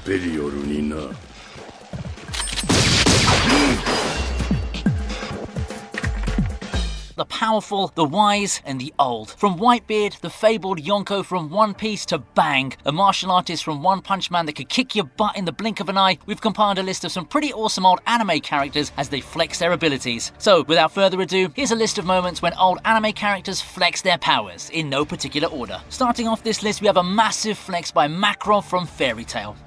superiorにな。The powerful, the wise, and the old. From Whitebeard, the fabled Yonko from One Piece, to Bang, a martial artist from One Punch Man that could kick your butt in the blink of an eye, we've compiled a list of some pretty awesome old anime characters as they flex their abilities. So, without further ado, here's a list of moments when old anime characters flex their powers, in no particular order. Starting off this list, we have a massive flex by Makarov from Fairy Tail.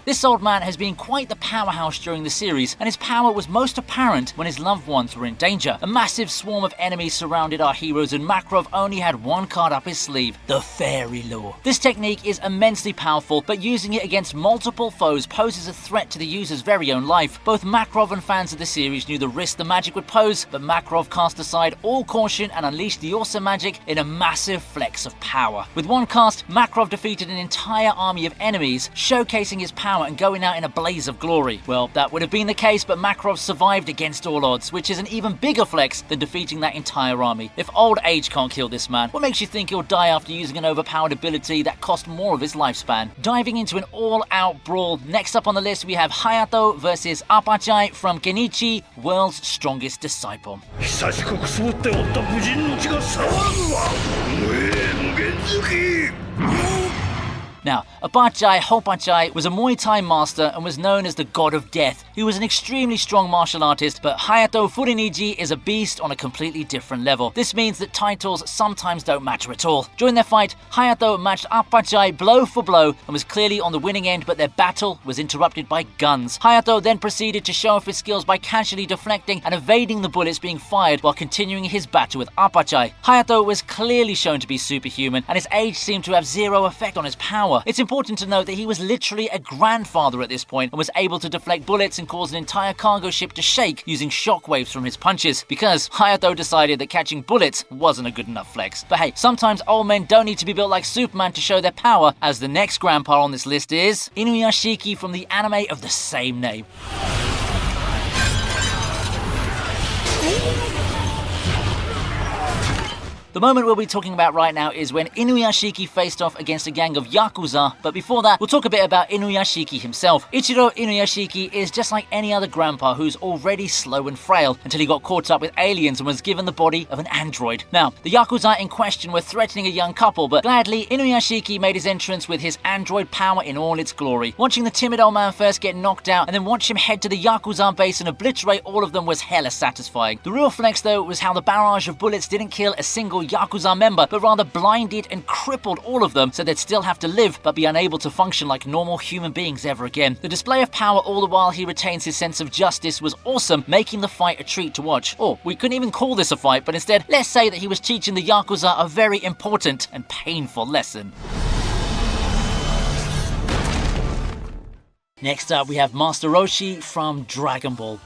This old man has been quite the powerhouse during the series, and his power was most apparent when his loved ones were in danger. A massive swarm of enemies surrounded our heroes, and Makarov only had one card up his sleeve: the Fairy Lure. This technique is immensely powerful, but using it against multiple foes poses a threat to the user's very own life. Both Makarov and fans of the series knew the risk the magic would pose, but Makarov cast aside all caution and unleashed the awesome magic in a massive flex of power. With one cast, Makarov defeated an entire army of enemies, showcasing his power and going out in a blaze of glory. Well, that would have been the case, but Makarov survived against all odds, which is an even bigger flex than defeating that entire army. If old age can't kill this man, what makes you think he'll die after using an overpowered ability that cost more of his lifespan? Diving into an all-out brawl, next up on the list we have Hayato versus Apachai from Genichi, World's Strongest Disciple. Now, Apachai Hopachai was a Muay Thai master and was known as the God of Death. He was an extremely strong martial artist, but Hayato Furiniji is a beast on a completely different level. This means that titles sometimes don't matter at all. During their fight, Hayato matched Apachai blow for blow and was clearly on the winning end, but their battle was interrupted by guns. Hayato then proceeded to show off his skills by casually deflecting and evading the bullets being fired while continuing his battle with Apachai. Hayato was clearly shown to be superhuman, and his age seemed to have zero effect on his power. It's important to note that he was literally a grandfather at this point and was able to deflect bullets and cause an entire cargo ship to shake using shockwaves from his punches, because Hayato decided that catching bullets wasn't a good enough flex. But hey, sometimes old men don't need to be built like Superman to show their power, as the next grandpa on this list is Inuyashiki from the anime of the same name. The moment we'll be talking about right now is when Inuyashiki faced off against a gang of Yakuza, but before that, we'll talk a bit about Inuyashiki himself. Ichiro Inuyashiki is just like any other grandpa who's already slow and frail until he got caught up with aliens and was given the body of an android. Now, the Yakuza in question were threatening a young couple, but gladly, Inuyashiki made his entrance with his android power in all its glory. Watching the timid old man first get knocked out and then watch him head to the Yakuza base and obliterate all of them was hella satisfying. The real flex though was how the barrage of bullets didn't kill a single Yakuza member, but rather blinded and crippled all of them so they'd still have to live but be unable to function like normal human beings ever again. The display of power all the while he retains his sense of justice was awesome, making the fight a treat to watch. Or we couldn't even call this a fight, but instead, let's say that he was teaching the Yakuza a very important and painful lesson. Next up we have Master Roshi from Dragon Ball.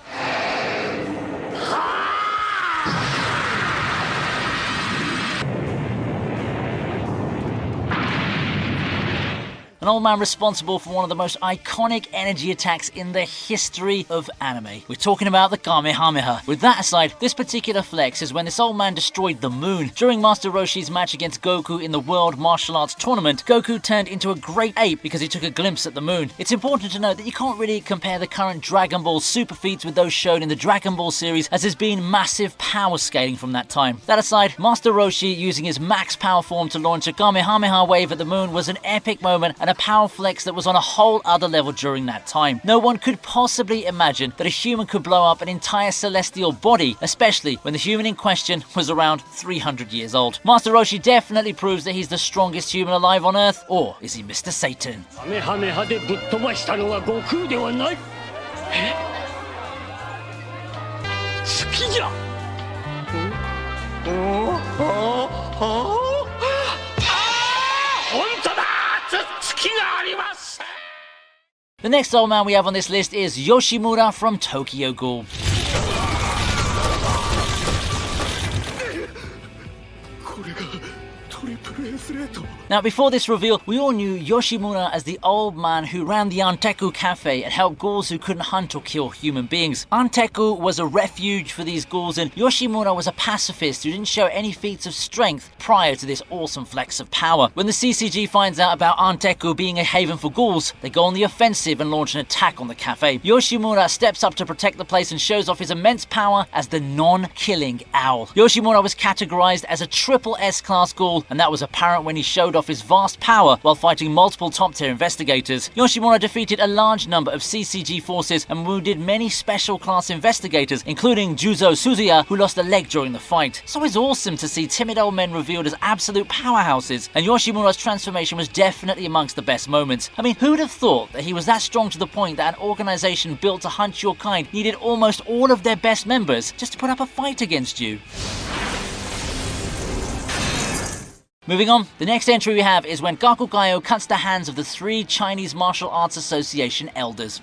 An old man responsible for one of the most iconic energy attacks in the history of anime. We're talking about the Kamehameha. With that aside, this particular flex is when this old man destroyed the moon. During Master Roshi's match against Goku in the World Martial Arts Tournament, Goku turned into a great ape because he took a glimpse at the moon. It's important to note that you can't really compare the current Dragon Ball super feats with those shown in the Dragon Ball series, as there's been massive power scaling from that time. That aside, Master Roshi using his max power form to launch a Kamehameha wave at the moon was an epic moment and a power flex that was on a whole other level during that time. No one could possibly imagine that a human could blow up an entire celestial body, especially when the human in question was around 300 years old. Master Roshi definitely proves that he's the strongest human alive on Earth, or is he Mr. Satan? The next old man we have on this list is Yoshimura from Tokyo Ghoul. Now, before this reveal, we all knew Yoshimura as the old man who ran the Anteku cafe and helped ghouls who couldn't hunt or kill human beings. Anteku was a refuge for these ghouls, and Yoshimura was a pacifist who didn't show any feats of strength prior to this awesome flex of power. When the CCG finds out about Anteku being a haven for ghouls, they go on the offensive and launch an attack on the cafe. Yoshimura steps up to protect the place and shows off his immense power as the non-killing owl. Yoshimura was categorized as a triple S-class ghoul, and that was apparent when he showed off his vast power while fighting multiple top-tier investigators. Yoshimura defeated a large number of CCG forces and wounded many special class investigators, including Juzo Suzuya, who lost a leg during the fight. So it's awesome to see timid old men revealed as absolute powerhouses, and Yoshimura's transformation was definitely amongst the best moments. I mean, who'd have thought that he was that strong to the point that an organization built to hunt your kind needed almost all of their best members just to put up a fight against you? Moving on, the next entry we have is when Gakugayo cuts the hands of the 3 Chinese Martial Arts Association elders.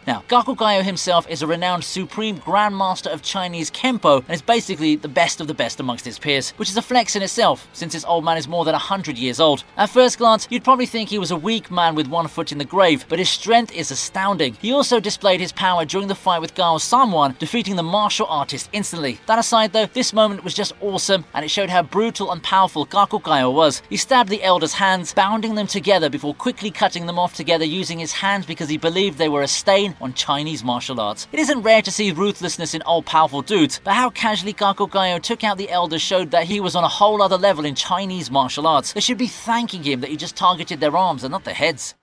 Now, Gakugayo himself is a renowned supreme grandmaster of Chinese Kempo and is basically the best of the best amongst his peers, which is a flex in itself, since this old man is more than 100 years old. At first glance, you'd probably think he was a weak man with one foot in the grave, but his strength is astounding. He also displayed his power during the fight with Gao Samwan, defeating the martial artist instantly. That aside though, this moment was just awesome, and it showed how brutal and powerful Gakugayo was. He stabbed the elders' hands, bounding them together before quickly cutting them off together using his hands because he believed they were a stain on Chinese martial arts. It isn't rare to see ruthlessness in old powerful dudes, but how casually Gakugayo took out the elders showed that he was on a whole other level in Chinese martial arts. They should be thanking him that he just targeted their arms and not their heads.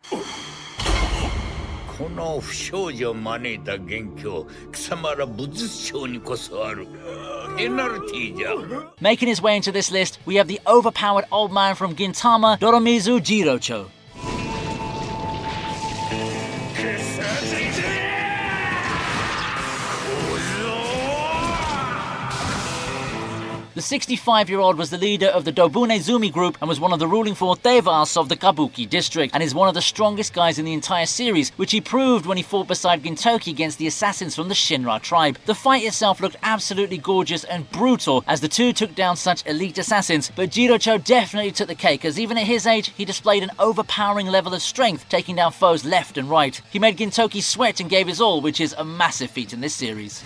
Making his way into this list, we have the overpowered old man from Gintama, Doromizu Jirocho. The 65-year-old was the leader of the Dobunezumi group and was one of the ruling 4 devas of the Kabuki district, and is one of the strongest guys in the entire series, which he proved when he fought beside Gintoki against the assassins from the Shinra tribe. The fight itself looked absolutely gorgeous and brutal as the two took down such elite assassins, but Jirocho definitely took the cake, as even at his age, he displayed an overpowering level of strength, taking down foes left and right. He made Gintoki sweat and gave his all, which is a massive feat in this series.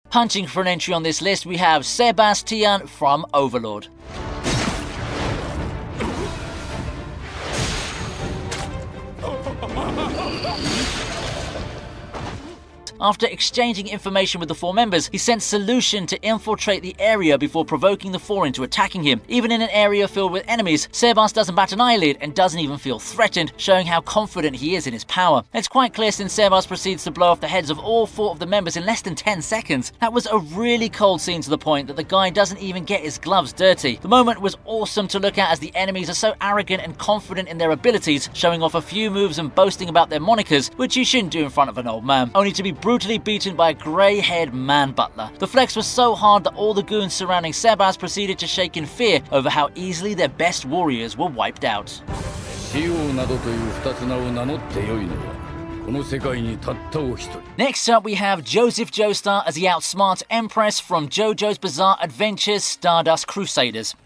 Punching for an entry on this list, we have Sebastian from Overlord. After exchanging information with the 4 members, he sent Solution to infiltrate the area before provoking the 4 into attacking him. Even in an area filled with enemies, Sebas doesn't bat an eyelid and doesn't even feel threatened, showing how confident he is in his power. It's quite clear since Sebas proceeds to blow off the heads of all 4 of the members in less than 10 seconds. That was a really cold scene to the point that the guy doesn't even get his gloves dirty. The moment was awesome to look at as the enemies are so arrogant and confident in their abilities, showing off a few moves and boasting about their monikers, which you shouldn't do in front of an old man, only to be brutally beaten by a grey-haired man butler. The flex was so hard that all the goons surrounding Sebas proceeded to shake in fear over how easily their best warriors were wiped out. Next up we have Joseph Joestar as he outsmarts Empress from JoJo's Bizarre Adventures Stardust Crusaders.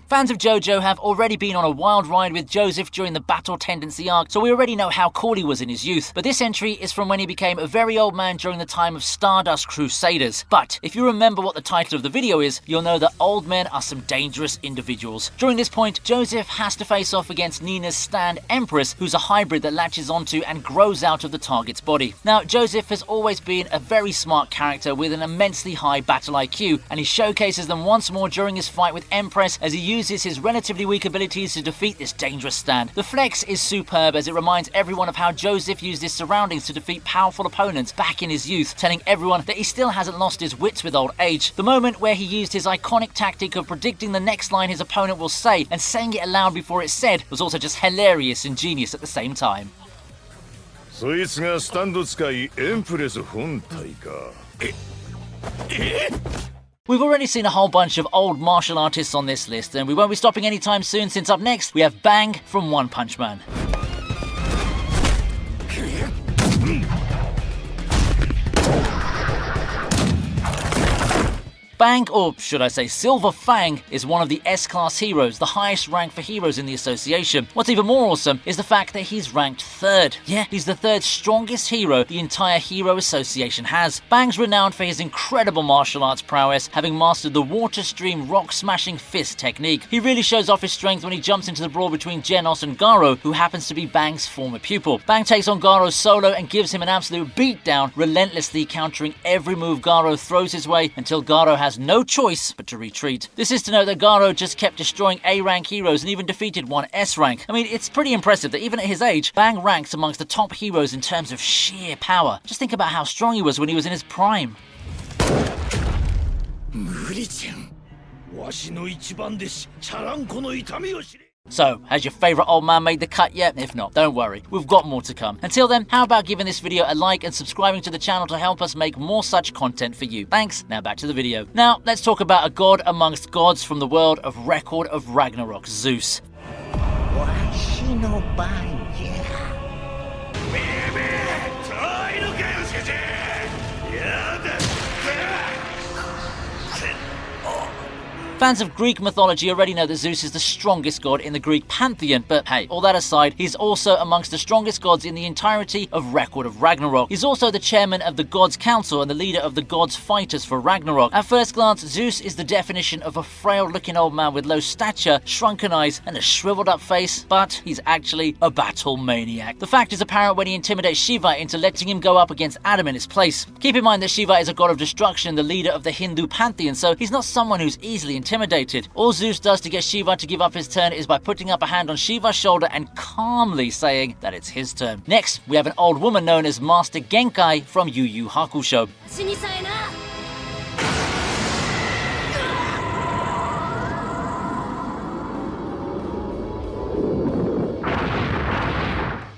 Fans of JoJo have already been on a wild ride with Joseph during the Battle Tendency arc, so we already know how cool he was in his youth. But this entry is from when he became a very old man during the time of Stardust Crusaders. But if you remember what the title of the video is, you'll know that old men are some dangerous individuals. During this point, Joseph has to face off against Nina's stand Empress, who's a hybrid that latches onto and grows out of the target's body. Now, Joseph has always been a very smart character with an immensely high battle IQ, and he showcases them once more during his fight with Empress as he uses his relatively weak abilities to defeat this dangerous stand. The flex is superb as it reminds everyone of how Joseph used his surroundings to defeat powerful opponents back in his youth, telling everyone that he still hasn't lost his wits with old age. The moment where he used his iconic tactic of predicting the next line his opponent will say and saying it aloud before it's said was also just hilarious and genius at the same time. そいつがスタンド使いエンプレス本体か。We've already seen a whole bunch of old martial artists on this list, and we won't be stopping anytime soon, since up next we have Bang from One Punch Man. Bang, or should I say Silver Fang, is one of the S-Class heroes, the highest rank for heroes in the association. What's even more awesome is the fact that he's ranked 3rd. Yeah, he's the 3rd strongest hero the entire Hero Association has. Bang's renowned for his incredible martial arts prowess, having mastered the Water Stream rock-smashing fist technique. He really shows off his strength when he jumps into the brawl between Genos and Garo, who happens to be Bang's former pupil. Bang takes on Garo solo and gives him an absolute beatdown, relentlessly countering every move Garo throws his way until Garo has no choice but to retreat. This is to note that Garo just kept destroying A-rank heroes and even defeated one S-rank. I mean, it's pretty impressive that even at his age, Bang ranks amongst the top heroes in terms of sheer power. Just think about how strong he was when he was in his prime. So, has your favourite old man made the cut yet? If not, don't worry, we've got more to come. Until then, how about giving this video a like and subscribing to the channel to help us make more such content for you. Thanks, now back to the video. Now, let's talk about a god amongst gods from the world of Record of Ragnarok, Zeus. Fans of Greek mythology already know that Zeus is the strongest god in the Greek pantheon, but hey, all that aside, he's also amongst the strongest gods in the entirety of Record of Ragnarok. He's also the chairman of the Gods' Council and the leader of the Gods' Fighters for Ragnarok. At first glance, Zeus is the definition of a frail-looking old man with low stature, shrunken eyes, and a shriveled-up face, but he's actually a battle maniac. The fact is apparent when he intimidates Shiva into letting him go up against Adam in his place. Keep in mind that Shiva is a god of destruction, the leader of the Hindu pantheon, so he's not someone who's easily intimidated. All Zeus does to get Shiva to give up his turn is by putting up a hand on Shiva's shoulder and calmly saying that it's his turn. Next, we have an old woman known as Master Genkai from Yu Yu Hakusho.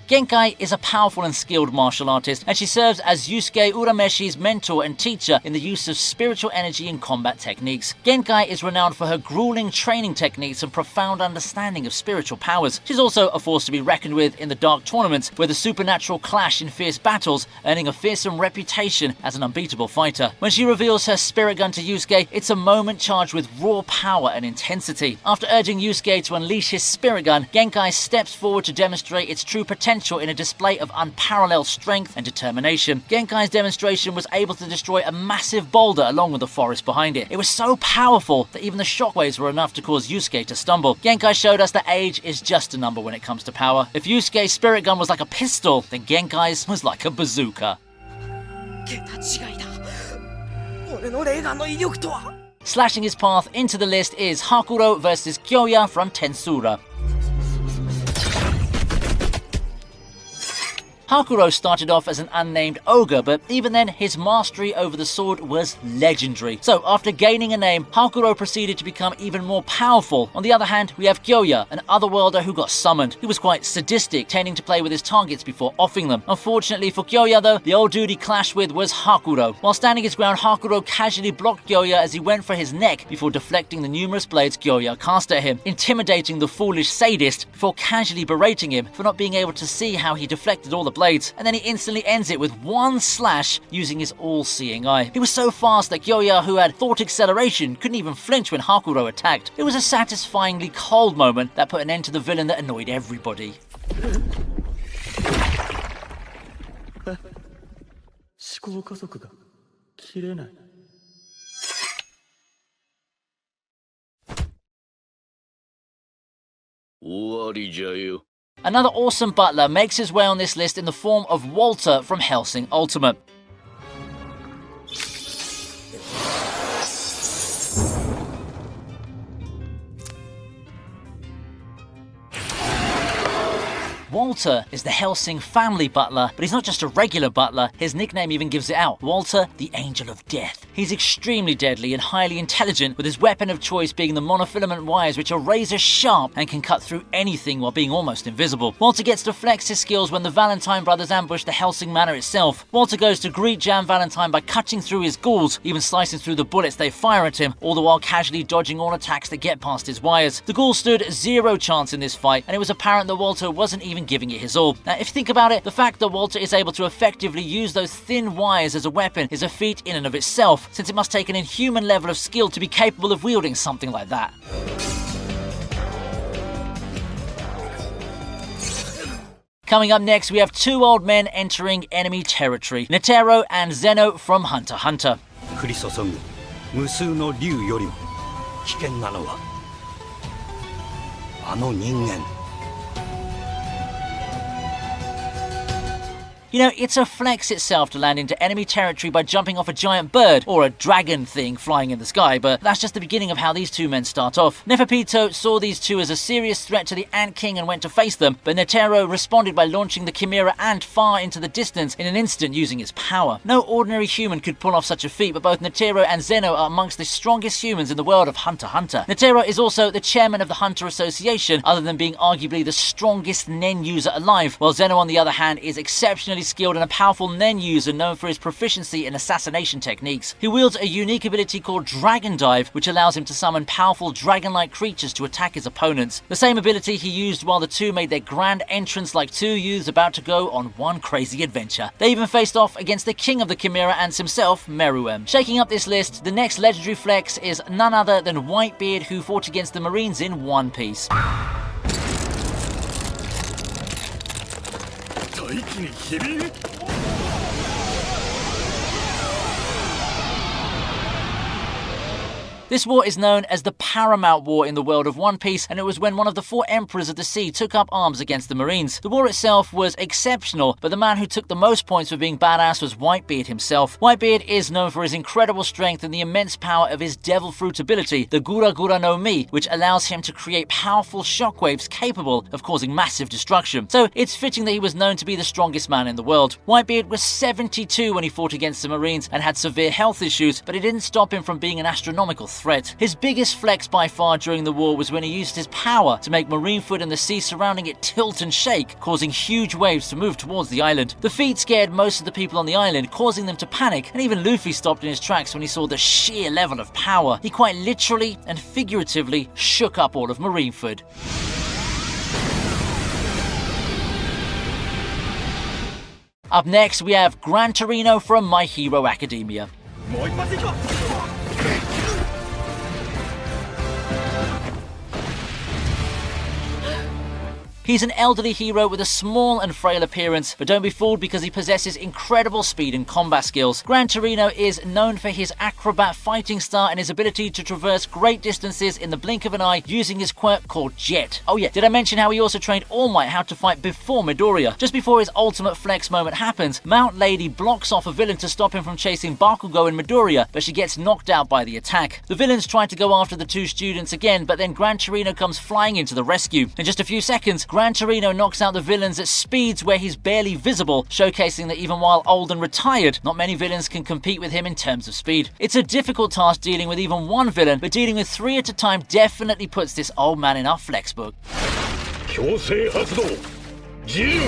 Genkai is a powerful and skilled martial artist, and she serves as Yusuke Urameshi's mentor and teacher in the use of spiritual energy in combat techniques. Genkai is renowned for her grueling training techniques and profound understanding of spiritual powers. She's also a force to be reckoned with in the dark tournaments, where the supernatural clash in fierce battles, earning a fearsome reputation as an unbeatable fighter. When she reveals her spirit gun to Yusuke, it's a moment charged with raw power and intensity. After urging Yusuke to unleash his spirit gun, Genkai steps forward to demonstrate its true potential in a display of unparalleled strength and determination. Genkai's demonstration was able to destroy a massive boulder along with the forest behind it. It was so powerful that even the shockwaves were enough to cause Yusuke to stumble. Genkai showed us that age is just a number when it comes to power. If Yusuke's spirit gun was like a pistol, then Genkai's was like a bazooka. Slashing his path into the list is Hakuro vs Kyoya from Tensura. Hakuro started off as an unnamed ogre, but even then, his mastery over the sword was legendary. So, after gaining a name, Hakuro proceeded to become even more powerful. On the other hand, we have Kyoya, an otherworlder who got summoned. He was quite sadistic, tending to play with his targets before offing them. Unfortunately for Kyoya though, the old dude he clashed with was Hakuro. While standing his ground, Hakuro casually blocked Kyoya as he went for his neck before deflecting the numerous blades Kyoya cast at him, intimidating the foolish sadist before casually berating him for not being able to see how he deflected all the blades, and then he instantly ends it with one slash using his all-seeing eye. He was so fast that Kyoya, who had thought acceleration, couldn't even flinch when Hakuro attacked. It was a satisfyingly cold moment that put an end to the villain that annoyed everybody. Another awesome butler makes his way on this list in the form of Walter from Hellsing Ultimate. Walter is the Hellsing family butler, but he's not just a regular butler, his nickname even gives it out. Walter, the Angel of Death. He's extremely deadly and highly intelligent, with his weapon of choice being the monofilament wires, which are razor sharp and can cut through anything while being almost invisible. Walter gets to flex his skills when the Valentine brothers ambush the Hellsing Manor itself. Walter goes to greet Jan Valentine by cutting through his ghouls, even slicing through the bullets they fire at him, all the while casually dodging all attacks that get past his wires. The ghouls stood zero chance in this fight, and it was apparent that Walter wasn't even giving it his all. Now, if you think about it, the fact that Walter is able to effectively use those thin wires as a weapon is a feat in and of itself, since it must take an inhuman level of skill to be capable of wielding something like that. Coming up next, we have two old men entering enemy territory, Netero and Zeno from Hunter x Hunter. 降り注ぐ無数の竜よりも危険なのはあの人間。 You know, it's a flex itself to land into enemy territory by jumping off a giant bird, or a dragon thing flying in the sky, but that's just the beginning of how these two men start off. Neferpito saw these two as a serious threat to the Ant King and went to face them, but Netero responded by launching the Chimera Ant far into the distance in an instant using its power. No ordinary human could pull off such a feat, but both Netero and Zeno are amongst the strongest humans in the world of Hunter x Hunter. Netero is also the chairman of the Hunter Association, other than being arguably the strongest Nen user alive, while Zeno on the other hand is exceptionally skilled and a powerful Nen user known for his proficiency in assassination techniques. He wields a unique ability called Dragon Dive, which allows him to summon powerful dragon-like creatures to attack his opponents. The same ability he used while the two made their grand entrance like two youths about to go on one crazy adventure. They even faced off against the king of the Chimera Ants himself, Meruem. Shaking up this list, the next legendary flex is none other than Whitebeard, who fought against the Marines in One Piece. 大気に響く This war is known as the Paramount War in the world of One Piece, and it was when one of the four emperors of the sea took up arms against the Marines. The war itself was exceptional, but the man who took the most points for being badass was Whitebeard himself. Whitebeard is known for his incredible strength and the immense power of his Devil Fruit ability, the Gura Gura no Mi, which allows him to create powerful shockwaves capable of causing massive destruction. So it's fitting that he was known to be the strongest man in the world. Whitebeard was 72 when he fought against the Marines and had severe health issues, but it didn't stop him from being an astronomical threat. His biggest flex by far during the war was when he used his power to make Marinefoot and the sea surrounding it tilt and shake, causing huge waves to move towards the island. The feat scared most of the people on the island, causing them to panic, and even Luffy stopped in his tracks when he saw the sheer level of power. He quite literally and figuratively shook up all of Marinefoot. Up next, we have Gran Torino from My Hero Academia. He's an elderly hero with a small and frail appearance, but don't be fooled because he possesses incredible speed and combat skills. Gran Torino is known for his acrobat fighting style and his ability to traverse great distances in the blink of an eye using his quirk called Jet. Oh yeah, did I mention how he also trained All Might how to fight before Midoriya? Just before his ultimate flex moment happens, Mount Lady blocks off a villain to stop him from chasing Bakugo and Midoriya, but she gets knocked out by the attack. The villains try to go after the two students again, but then Gran Torino comes flying into the rescue. In just a few seconds, Gran Torino knocks out the villains at speeds where he's barely visible, showcasing that even while old and retired, not many villains can compete with him in terms of speed. It's a difficult task dealing with even one villain, but dealing with three at a time definitely puts this old man in our flex book. 強制発動磁力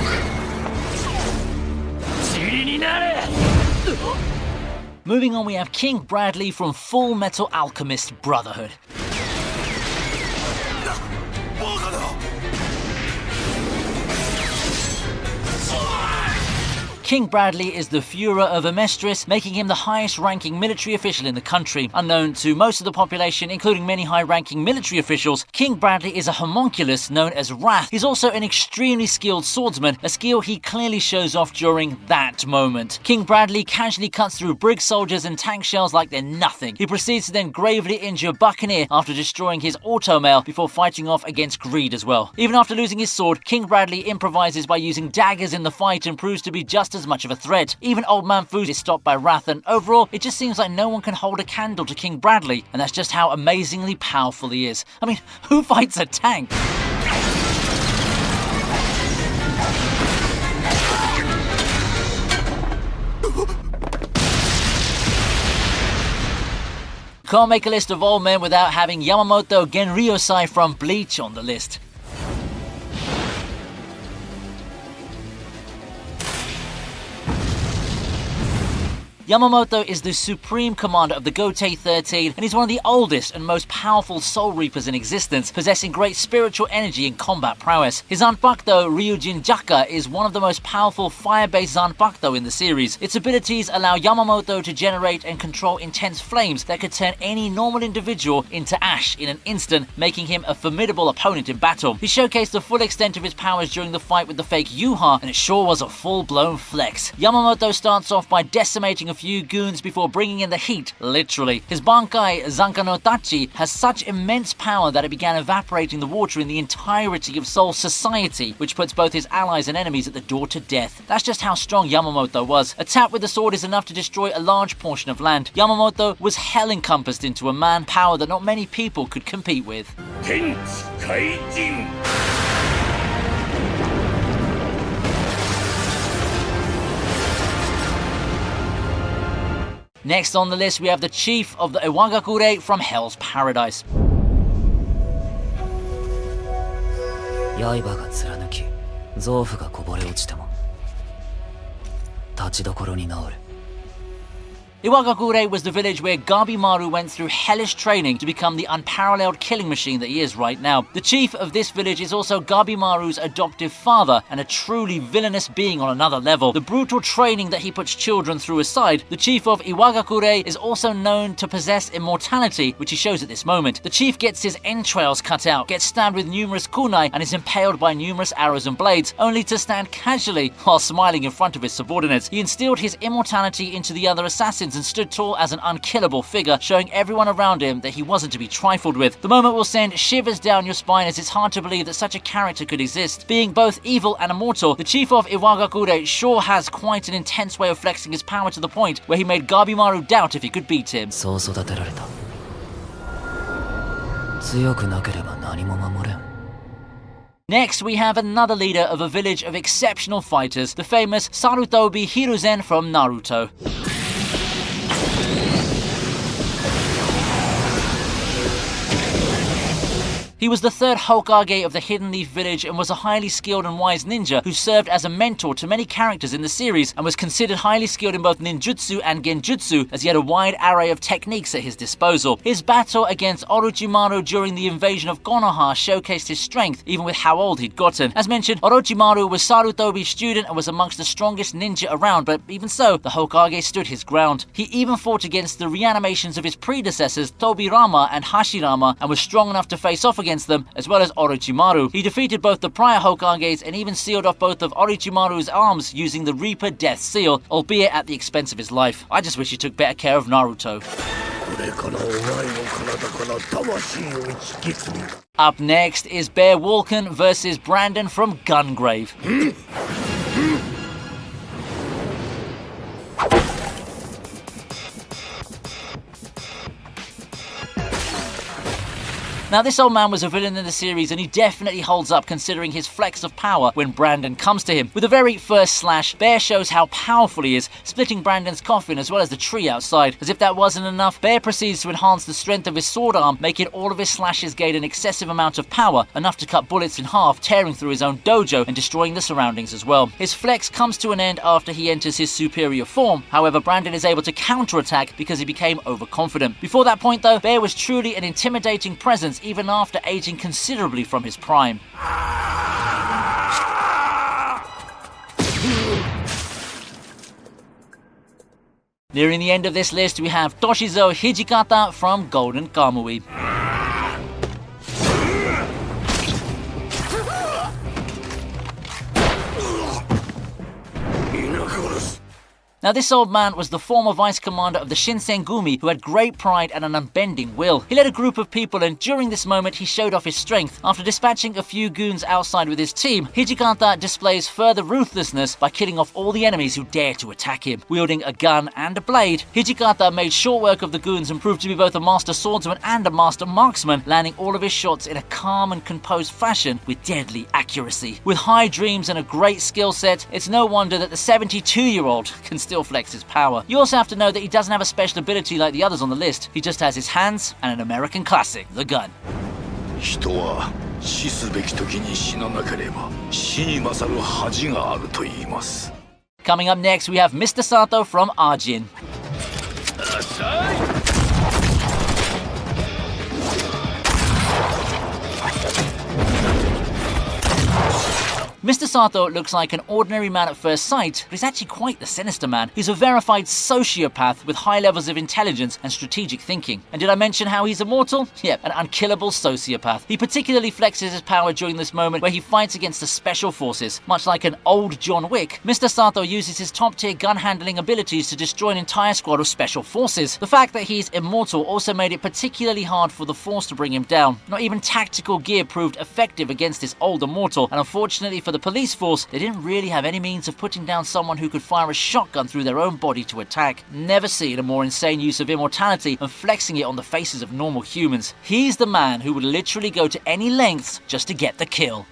塵になれ Moving on, we have King Bradley from Full Metal Alchemist Brotherhood. King Bradley is the Führer of Amestris, making him the highest-ranking military official in the country. Unknown to most of the population, including many high-ranking military officials, King Bradley is a homunculus known as Wrath. He's also an extremely skilled swordsman, a skill he clearly shows off during that moment. King Bradley casually cuts through brig soldiers and tank shells like they're nothing. He proceeds to then gravely injure Buccaneer after destroying his automail before fighting off against Greed as well. Even after losing his sword, King Bradley improvises by using daggers in the fight and proves to be just as much of a threat. Even Old Man Food is stopped by Wrath, and overall, it just seems like no one can hold a candle to King Bradley, and that's just how amazingly powerful he is. I mean, who fights a tank? Can't make a list of old men without having Yamamoto Genryosai from Bleach on the list. Yamamoto is the supreme commander of the Gotei 13, and he's one of the oldest and most powerful Soul Reapers in existence, possessing great spiritual energy and combat prowess. His Zanpakuto, Ryujin Jaka, is one of the most powerful fire-based Zanpakuto in the series. Its abilities allow Yamamoto to generate and control intense flames that could turn any normal individual into ash in an instant, making him a formidable opponent in battle. He showcased the full extent of his powers during the fight with the fake Yuha, and it sure was a full-blown flex. Yamamoto starts off by decimating a few goons before bringing in the heat, literally. His Bankai, Zanka no Tachi, has such immense power that it began evaporating the water in the entirety of Soul Society, which puts both his allies and enemies at the door to death. That's just how strong Yamamoto was. A tap with the sword is enough to destroy a large portion of land. Yamamoto was hell encompassed into a man, power that not many people could compete with. Next on the list, we have the chief of the Iwagakure from Hell's Paradise. 刃が貫き、臓腑がこぼれ落ちても立ちどころに治る。 Iwagakure was the village where Gabimaru went through hellish training to become the unparalleled killing machine that he is right now. The chief of this village is also Gabimaru's adoptive father, and a truly villainous being on another level. The brutal training that he puts children through aside, the chief of Iwagakure is also known to possess immortality, which he shows at this moment. The chief gets his entrails cut out, gets stabbed with numerous kunai, and is impaled by numerous arrows and blades, only to stand casually while smiling in front of his subordinates. He instilled his immortality into the other assassins and stood tall as an unkillable figure, showing everyone around him that he wasn't to be trifled with. The moment will send shivers down your spine, as it's hard to believe that such a character could exist. Being both evil and immortal, the chief of Iwagakure sure has quite an intense way of flexing his power, to the point where he made Gabimaru doubt if he could beat him. そう育てられた。強くなければ何も守れん。 Next, we have another leader of a village of exceptional fighters, the famous Sarutobi Hiruzen from Naruto. He was the third Hokage of the Hidden Leaf Village and was a highly skilled and wise ninja who served as a mentor to many characters in the series, and was considered highly skilled in both ninjutsu and genjutsu, as he had a wide array of techniques at his disposal. His battle against Orochimaru during the invasion of Konoha showcased his strength, even with how old he'd gotten. As mentioned, Orochimaru was Sarutobi's student and was amongst the strongest ninja around, but even so, the Hokage stood his ground. He even fought against the reanimations of his predecessors Tobirama and Hashirama, and was strong enough to face off against them, as well as Orochimaru. He defeated both the prior Hokages and even sealed off both of Orochimaru's arms using the Reaper Death Seal, albeit at the expense of his life. I just wish he took better care of Naruto. Up next is Bear Walken versus Brandon from Gungrave. Now, this old man was a villain in the series, and he definitely holds up considering his flex of power when Brandon comes to him. With the very first slash, Bear shows how powerful he is, splitting Brandon's coffin as well as the tree outside. As if that wasn't enough, Bear proceeds to enhance the strength of his sword arm, making all of his slashes gain an excessive amount of power, enough to cut bullets in half, tearing through his own dojo and destroying the surroundings as well. His flex comes to an end after he enters his superior form. However, Brandon is able to counterattack because he became overconfident. Before that point though, Bear was truly an intimidating presence, even after aging considerably from his prime. Nearing the end of this list, we have Toshizo Hijikata from Golden Kamui. Now, this old man was the former vice commander of the Shinsengumi who had great pride and an unbending will. He led a group of people, and during this moment he showed off his strength. After dispatching a few goons outside with his team, Hijikata displays further ruthlessness by killing off all the enemies who dare to attack him. Wielding a gun and a blade, Hijikata made short work of the goons and proved to be both a master swordsman and a master marksman, landing all of his shots in a calm and composed fashion with deadly accuracy. With high dreams and a great skill set, it's no wonder that the 72-year-old can still flex his power. You also have to know that he doesn't have a special ability like the others on the list. He just has his hands and an American classic, the gun. 人は死すべき時に死ななければ死に勝る恥があると言います。 Coming up next, we have Mr. Sato from Arjin. Mr. Sato looks like an ordinary man at first sight, but he's actually quite the sinister man. He's a verified sociopath with high levels of intelligence and strategic thinking. And did I mention how he's immortal? Yep, an unkillable sociopath. He particularly flexes his power during this moment where he fights against the special forces. Much like an old John Wick, Mr. Sato uses his top-tier gun-handling abilities to destroy an entire squad of special forces. The fact that he's immortal also made it particularly hard for the Force to bring him down. Not even tactical gear proved effective against this old immortal, and unfortunately for the police force, they didn't really have any means of putting down someone who could fire a shotgun through their own body to attack. Never seen a more insane use of immortality and flexing it on the faces of normal humans. He's the man who would literally go to any lengths just to get the kill.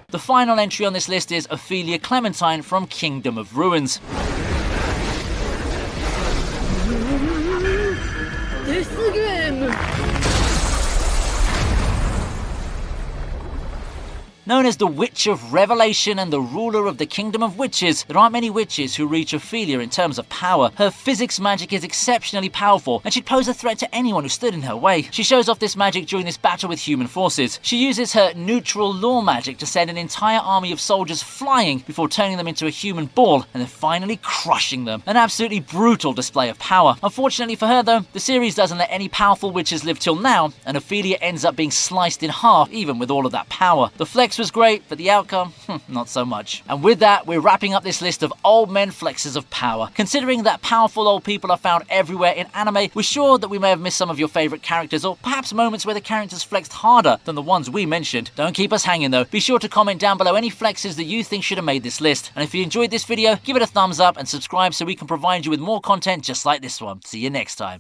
The final entry on this list is Ophelia Clementine from Kingdom of Ruins. Known as the Witch of Revelation and the ruler of the Kingdom of Witches, there aren't many witches who reach Ophelia in terms of power. Her physics magic is exceptionally powerful, and she'd pose a threat to anyone who stood in her way. She shows off this magic during this battle with human forces. She uses her neutral law magic to send an entire army of soldiers flying before turning them into a human ball and then finally crushing them. An absolutely brutal display of power. Unfortunately for her though, the series doesn't let any powerful witches live till now, and Ophelia ends up being sliced in half even with all of that power. The flex was great, but the outcome, not so much. And with that, we're wrapping up this list of old men flexes of power. Considering that powerful old people are found everywhere in anime, we're sure that we may have missed some of your favourite characters, or perhaps moments where the characters flexed harder than the ones we mentioned. Don't keep us hanging though. Be sure to comment down below any flexes that you think should have made this list. And if you enjoyed this video, give it a thumbs up and subscribe so we can provide you with more content just like this one. See you next time.